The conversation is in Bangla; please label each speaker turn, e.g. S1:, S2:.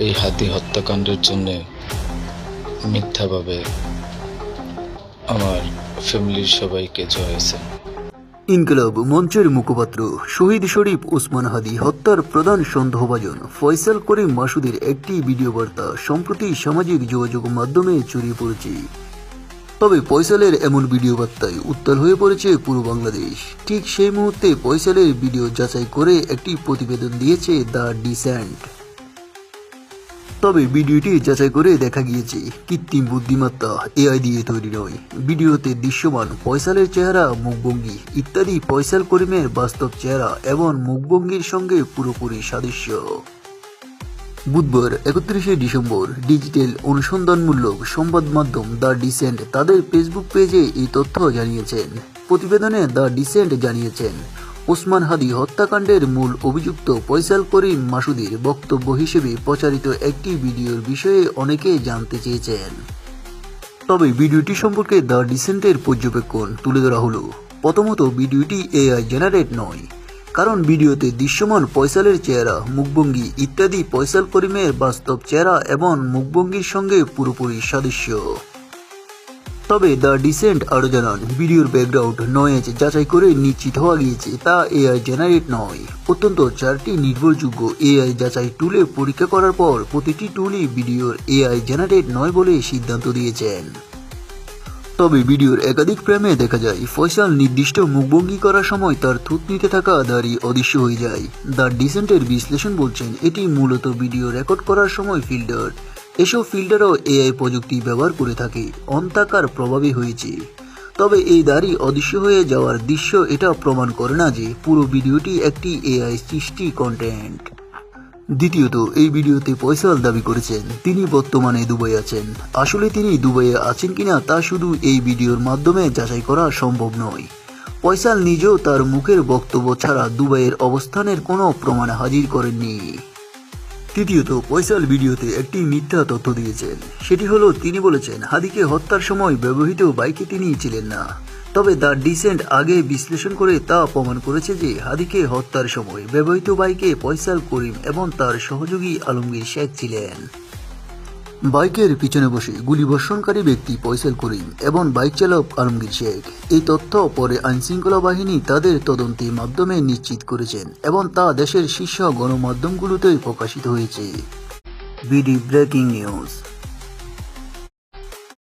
S1: এই হাতি হত্যাকাণ্ডের জন্য মিথ্যাভাবে আমার ফ্যামিলির সবাইকে জড়াইছেন।
S2: ইনকিলাব মঞ্চের মুখপাত্র শহীদ শরীফ ওসমান হাদি হত্যার প্রধান সন্দেহভাজন ফয়সাল করিম মাসুদের একটি ভিডিও বার্তা সম্প্রতি সামাজিক যোগাযোগ মাধ্যমে ছড়িয়ে পড়েছে। তবে ফয়সালের এমন ভিডিও বার্তায় উত্তাল হয়ে পড়েছে পুরো বাংলাদেশ। ঠিক সেই মুহূর্তে ফয়সালের ভিডিও যাচাই করে একটি প্রতিবেদন দিয়েছে দ্য ডিসেন্ট। তবে ভিডিওটি যাচাই করে দেখা গিয়েছে কৃত্রিম বুদ্ধিমত্তা এআই দিয়ে তৈরি নয়। ভিডিওতে দৃশ্যমান ফয়সালের চেহারা, মুখভঙ্গি ইত্যাদি ফয়সাল করিমের বাস্তব চেহারা এবং মুখভঙ্গির সঙ্গে পুরোপুরি সাদৃশ্য। বুধবার 31শে ডিসেম্বর ডিজিটাল অনুসন্ধানমূলক সংবাদ মাধ্যম দ্য ডিসেন্ট তাদের ফেসবুক পেজে এই তথ্য জানিয়েছেন। প্রতিবেদনে দ্য ডিসেন্ট জানিয়েছেন, ওসমান হাদি হত্যাকাণ্ডের মূল অভিযুক্ত ফয়সাল করিম মাসুদের বক্তব্য হিসেবে প্রচারিত একটি ভিডিওর বিষয়ে অনেকে জানতে চেয়েছেন। তবে ভিডিওটি সম্পর্কে দ্য ডিসেন্টের পর্যবেক্ষণ তুলে ধরা হলো। প্রথমত, ভিডিওটি এআই জেনারেট নয়, কারণ ভিডিওতে দৃশ্যমান ফয়সালের চেহারা, মুখভঙ্গি ইত্যাদি ফয়সাল করিমের বাস্তব চেহারা এবং মুখভঙ্গির সঙ্গে পুরোপুরি সাদৃশ্য। তবে দ্য ডিসেন্ট আরও জানান, ভিডিওর ব্যাকগ্রাউন্ড নয়েজ যাচাই করে নিশ্চিত হওয়া গিয়েছে তা এআই জেনারেট নয়। অত্যন্ত 4টি নির্ভরযোগ্য এআই যাচাই টুলে পরীক্ষা করার পর প্রতিটি টুলই ভিডিওর এআই জেনারেট নয় বলে সিদ্ধান্ত দিয়েছেন। তবে ভিডিওর একাধিক ফ্রেমে দেখা যায় ফয়সাল নির্দিষ্ট মুখভঙ্গি করার সময় তার থুতনিতে থাকা দাড়ি অদৃশ্য হয়ে যায়। দ্য ডিসেন্টের বিশ্লেষণ বলছেন, এটি মূলত ভিডিও রেকর্ড করার সময় ফিল্টার। এসব ফিল্টারও এআই প্রযুক্তি ব্যবহার করে থাকে, অন্তাকার প্রভাবে হয়েছে। তবে এই দাড়ি অদৃশ্য হয়ে যাওয়ার দৃশ্য এটা প্রমাণ করে না যে পুরো ভিডিওটি একটি এআই সৃষ্টি কন্টেন্ট। দ্বিতীয়ত, এই ভিডিওতে ফয়সাল দাবি করেছেন তিনি বর্তমানে দুবাই আছেন। আসলে তিনি দুবাইয়ে আছেন কিনা তা শুধু এই ভিডিওর মাধ্যমে যাচাই করা সম্ভব নয়। ফয়সাল নিজেও তার মুখের বক্তব্য ছাড়া দুবাইয়ের অবস্থানের কোনো প্রমাণ হাজির করেননি। তৃতীয়ত, ফয়সাল ভিডিওতে একটি মিথ্যা তথ্য দিয়েছেন। সেটি হলো, তিনি বলেছেন হাদিকে হত্যার সময় ব্যবহৃত বাইকে তিনি ছিলেন না। তবে দ্য ডিসেন্ট আগে বিশ্লেষণ করে তা প্রমাণ করেছে যে হাদিকে হত্যার সময় ব্যবহৃত বাইকে ফয়সাল করিম এবং তার সহযোগী আলমগীর শেখ ছিলেন। বাইকের পিছনে বসে গুলিবর্ষণকারী ব্যক্তি ফয়সাল করিম এবং বাইক চালক আলমগীর শেখ। এই তথ্য পরে আইনশৃঙ্খলা বাহিনী তাদের তদন্তের মাধ্যমে নিশ্চিত করেছেন এবং তা দেশের শীর্ষ গণমাধ্যমগুলোতে প্রকাশিত হয়েছে। BD breaking news.